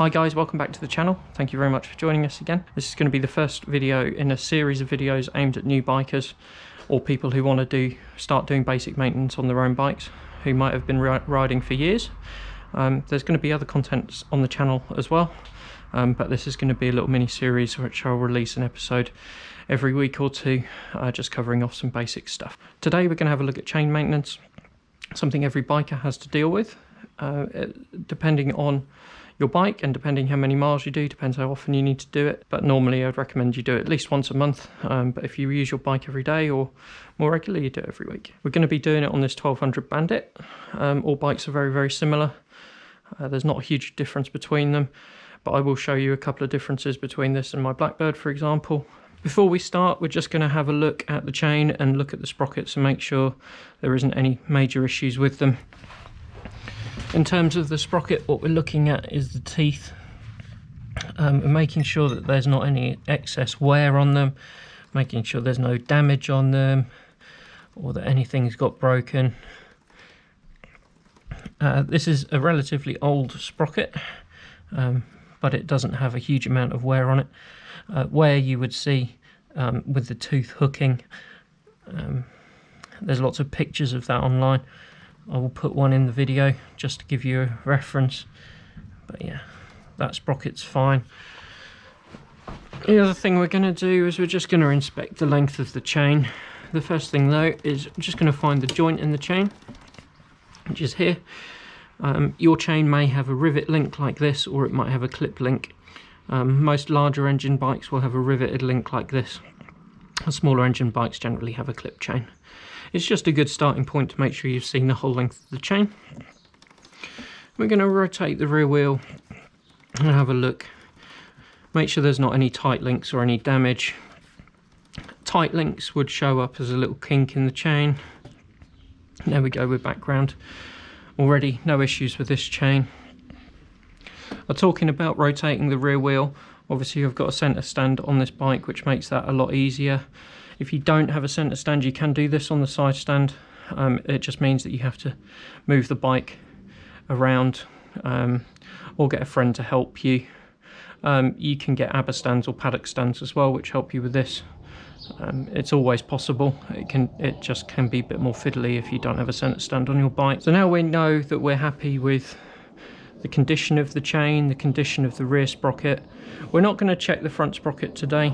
Hi guys, welcome back to the channel. Thank you very much for joining us again. This is going to be the first video in a series of videos aimed at new bikers or people who want to start doing basic maintenance on their own bikes, who might have been riding for years. There's going to be other contents on the channel as well, but this is going to be a little mini series which I'll release an episode every week or two, just covering off some basic stuff. Today we're going to have a look at chain maintenance, something every biker has to deal with, depending on your bike and depending how many miles you do, depends how often you need to do it. But normally I'd recommend you do it at least once a month, but if you use your bike every day or more regularly, you do it every week. We're going to be doing it on this 1200 Bandit. All bikes are very similar. There's not a huge difference between them, but I will show you a couple of differences between this and my Blackbird, for example. Before we start, we're just going to have a look at the chain and look at the sprockets and make sure there isn't any major issues with them. In terms of the sprocket, what we're looking at is the teeth, and making sure that there's not any excess wear on them, making sure there's no damage on them or that anything's got broken. This is a relatively old sprocket, but it doesn't have a huge amount of wear on it. Where you would see with the tooth hooking, there's lots of pictures of that online. I will put one in the video just to give you a reference, but yeah, that sprocket's fine. The other thing we're going to do is we're just going to inspect the length of the chain. The first thing though is I'm just going to find the joint in the chain, which is here. Your chain may have a rivet link like this, or it might have a clip link. Most larger engine bikes will have a riveted link like this. Smaller engine bikes generally have a clip chain. It's just a good starting point to make sure you've seen the whole length of the chain. We're going to rotate the rear wheel and have a look. Make sure there's not any tight links or any damage. Tight links would show up as a little kink in the chain. There we go with background. Already no issues with this chain. Talking about rotating the rear wheel, obviously I've got a centre stand on this bike, which makes that a lot easier. If you don't have a centre stand, you can do this on the side stand. It just means that you have to move the bike around, or get a friend to help you. You can get ABBA stands or paddock stands as well, which help you with this. It's always possible. It just can be a bit more fiddly if you don't have a centre stand on your bike. So now we know that we're happy with the condition of the chain, the condition of the rear sprocket. We're not going to check the front sprocket today.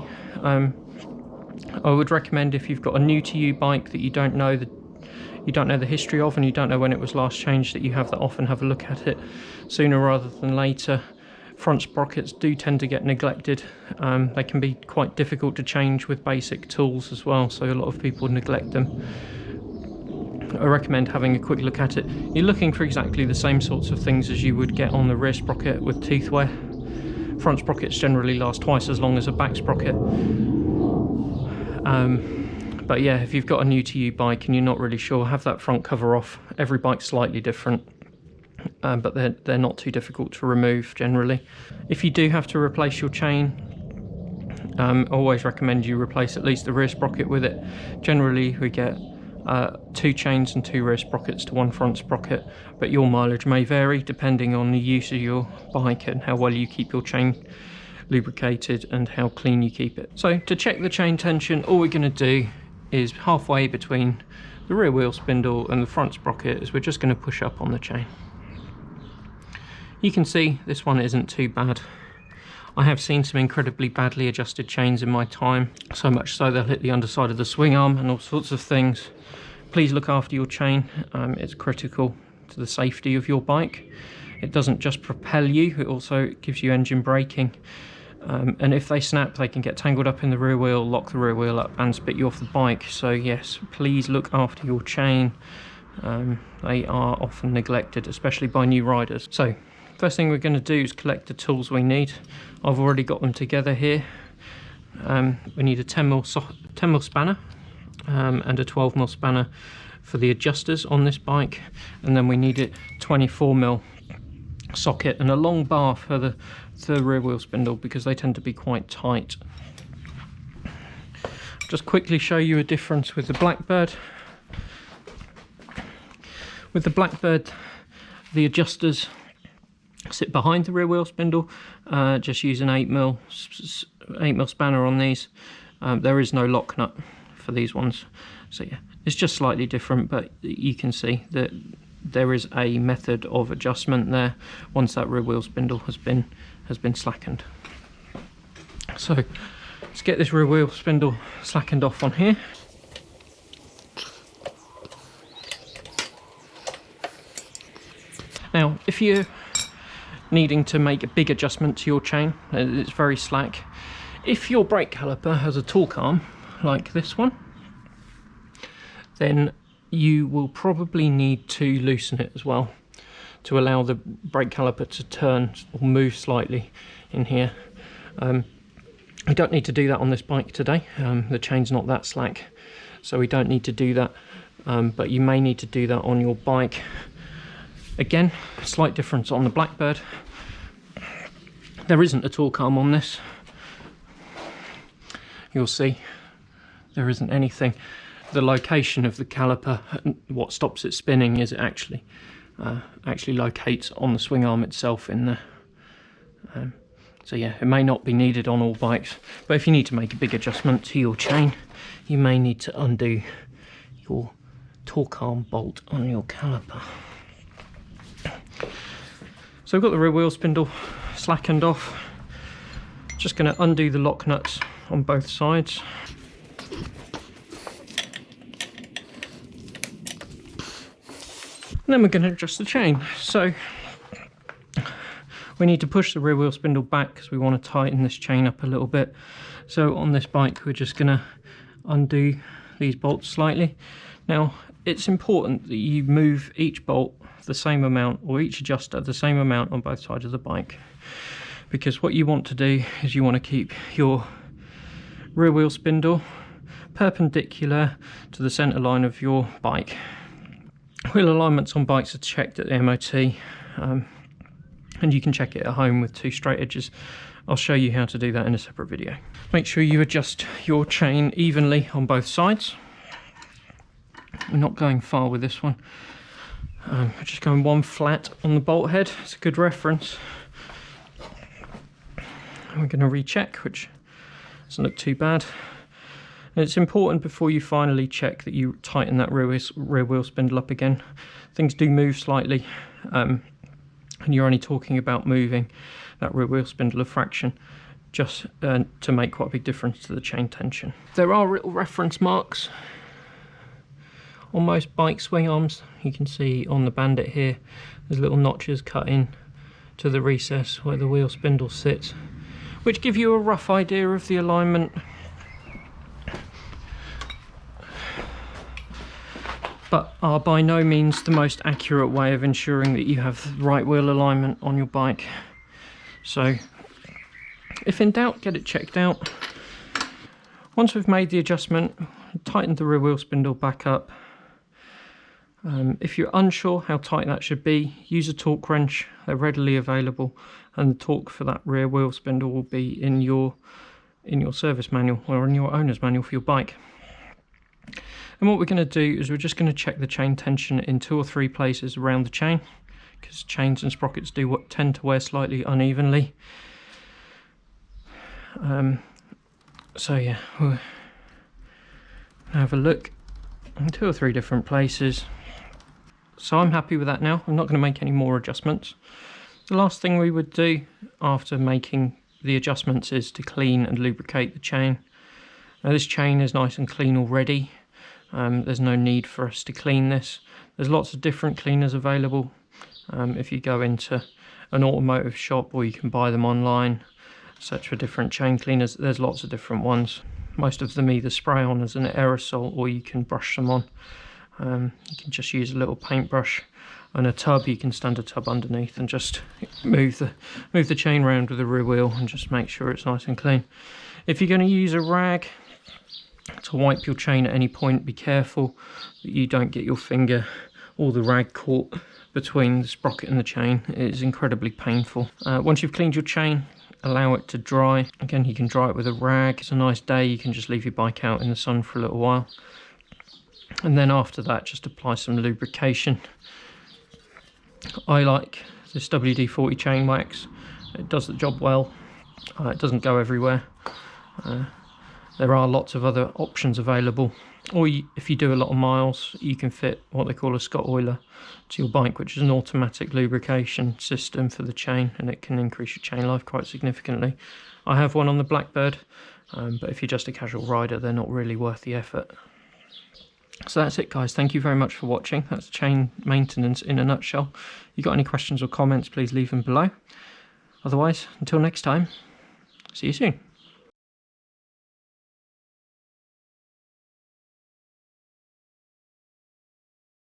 I would recommend, if you've got a new to you bike that you don't know the history of and you don't know when it was last changed, that you have that off and have a look at it sooner rather than later. Front sprockets do tend to get neglected. They can be quite difficult to change with basic tools as well, so a lot of people neglect them. I recommend having a quick look at it. You're looking for exactly the same sorts of things as you would get on the rear sprocket with tooth wear. Front sprockets generally last twice as long as a back sprocket. But yeah, if you've got a new to you bike and you're not really sure, have that front cover off. Every bike's slightly different, but they're not too difficult to remove generally. If you do have to replace your chain, I always recommend you replace at least the rear sprocket with it. Generally we get 2 chains and 2 rear sprockets to 1 front sprocket, but your mileage may vary depending on the use of your bike and how well you keep your chain lubricated and how clean you keep it. So to check the chain tension, all we're going to do is halfway between the rear wheel spindle and the front sprocket is we're just going to push up on the chain. You can see this one isn't too bad. I have seen some incredibly badly adjusted chains in my time, so much so they'll hit the underside of the swing arm and all sorts of things. Please look after your chain. It's critical to the safety of your bike. It doesn't just propel you, it also gives you engine braking. And if they snap, they can get tangled up in the rear wheel, lock the rear wheel up and spit you off the bike. So yes, please look after your chain. They are often neglected, especially by new riders. So first thing we're going to do is collect the tools we need. I've already got them together here. We need a 10mm spanner and a 12mm spanner for the adjusters on this bike, and then we need a 24mm socket and a long bar for the rear wheel spindle because they tend to be quite tight. Just quickly show you a difference with the Blackbird. With the Blackbird, the adjusters sit behind the rear wheel spindle. Just use an 8mm spanner on these. There is no lock nut for these ones, so yeah, it's just slightly different, but you can see that there is a method of adjustment there once that rear wheel spindle has been slackened. So let's get this rear wheel spindle slackened off on here. Now, if you're needing to make a big adjustment to your chain, it's very slack. If your brake caliper has a torque arm like this one, then you will probably need to loosen it as well to allow the brake caliper to turn or move slightly in here. We don't need to do that on this bike today. The chain's not that slack, so we don't need to do that, but you may need to do that on your bike. Again, slight difference on the Blackbird. There isn't a torque arm on this. You'll see there isn't anything. The location of the caliper, what stops it spinning, is it actually locates on the swing arm itself in there. So yeah, it may not be needed on all bikes, but if you need to make a big adjustment to your chain, you may need to undo your torque arm bolt on your caliper. So I've got the rear wheel spindle slackened off. Just going to undo the lock nuts on both sides. And then we're going to adjust the chain. So we need to push the rear wheel spindle back because we want to tighten this chain up a little bit. So on this bike, we're just going to undo these bolts slightly. Now, it's important that you move each bolt the same amount, or each adjuster the same amount on both sides of the bike, because what you want to do is you want to keep your rear wheel spindle perpendicular to the center line of your bike. Wheel alignments on bikes are checked at the MOT, and you can check it at home with 2 straight edges. I'll show you how to do that in a separate video. Make sure you adjust your chain evenly on both sides. We're not going far with this one. We're just going one flat on the bolt head. It's a good reference. And we're going to recheck, which doesn't look too bad. And it's important before you finally check that you tighten that rear wheel spindle up again. Things do move slightly, and you're only talking about moving that rear wheel spindle a fraction, just to make quite a big difference to the chain tension. There are little reference marks on most bike swing arms. You can see on the Bandit here, there's little notches cut in to the recess where the wheel spindle sits, which give you a rough idea of the alignment. But are by no means the most accurate way of ensuring that you have the right wheel alignment on your bike. So if in doubt, get it checked out. Once we've made the adjustment, tighten the rear wheel spindle back up. If you're unsure how tight that should be, use a torque wrench. They're readily available, and the torque for that rear wheel spindle will be in your service manual, or in your owner's manual for your bike. And what we're going to do is we're just going to check the chain tension in 2 or 3 places around the chain, because chains and sprockets do tend to wear slightly unevenly. So yeah, we'll have a look in 2 or 3 different places. So I'm happy with that now. I'm not going to make any more adjustments. The last thing we would do after making the adjustments is to clean and lubricate the chain. Now this chain is nice and clean already. There's no need for us to clean this. There's lots of different cleaners available. If you go into an automotive shop, or you can buy them online, search for different chain cleaners. There's lots of different ones. Most of them either spray on as an aerosol, or you can brush them on. You can just use a little paintbrush and a tub. You can stand a tub underneath and just move the chain around with the rear wheel and just make sure it's nice and clean. If you're going to use a rag to wipe your chain at any point, be careful that you don't get your finger or the rag caught between the sprocket and the chain. It is incredibly painful. Once you've cleaned your chain, allow it to dry. Again, you can dry it with a rag. It's a nice day, you can just leave your bike out in the sun for a little while. And then after that, just apply some lubrication. I like This WD-40 chain wax, it does the job well. It doesn't go everywhere. There are lots of other options available, or if you do a lot of miles, you can fit what they call a Scott Oiler to your bike, which is an automatic lubrication system for the chain, and it can increase your chain life quite significantly. I have one on the Blackbird, but if you're just a casual rider, they're not really worth the effort. So that's it, guys. Thank you very much for watching. That's chain maintenance in a nutshell. If you've got any questions or comments, please leave them below. Otherwise, until next time, see you soon.